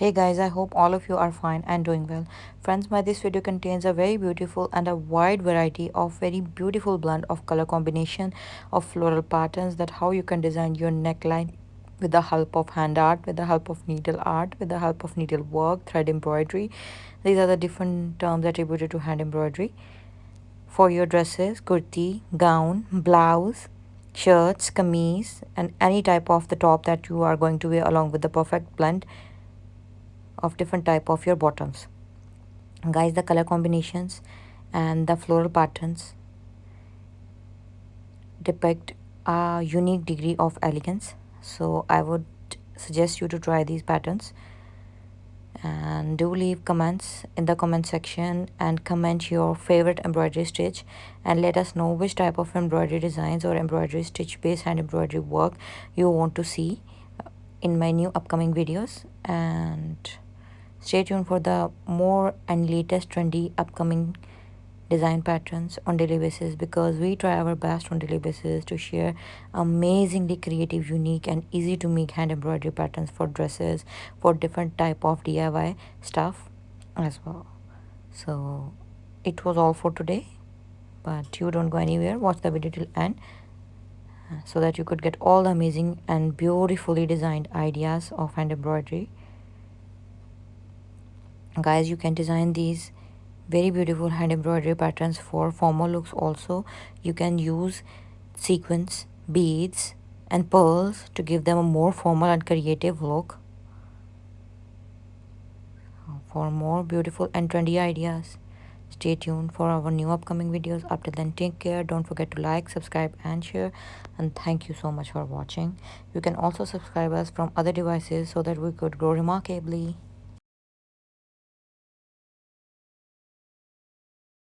Hey guys, I hope all of you are fine and doing well. Friends, this video contains a very beautiful and a wide variety of very beautiful blend of color combination of floral patterns, that how you can design your neckline with the help of hand art, with the help of needle art, with the help of needle work, thread embroidery. These are the different terms attributed to hand embroidery for your dresses, kurti, gown, blouse, shirts, kameez, and any type of the top that you are going to wear, along with the perfect blend of different type of your bottoms. Guys, the color combinations and the floral patterns depict a unique degree of elegance, so I would suggest you to try these patterns. And do leave comments in the comment section and comment your favorite embroidery stitch, and let us know which type of embroidery designs or embroidery stitch based hand embroidery work you want to see in my new upcoming videos. And stay tuned for the more and latest trendy upcoming design patterns on daily basis, because we try our best on daily basis to share amazingly creative, unique and easy to make hand embroidery patterns for dresses, for different type of DIY stuff as well. So it was all for today, but you don't go anywhere. Watch the video till end so that you could get all the amazing and beautifully designed ideas of hand embroidery. Guys, you can design these very beautiful hand embroidery patterns for formal looks also. You can use sequins, beads and pearls to give them a more formal and creative look. For more beautiful and trendy ideas, stay tuned for our new upcoming videos. Up till then, take care. Don't forget to like, subscribe and share, and thank you so much for watching. You can also subscribe us from other devices so that we could grow remarkably.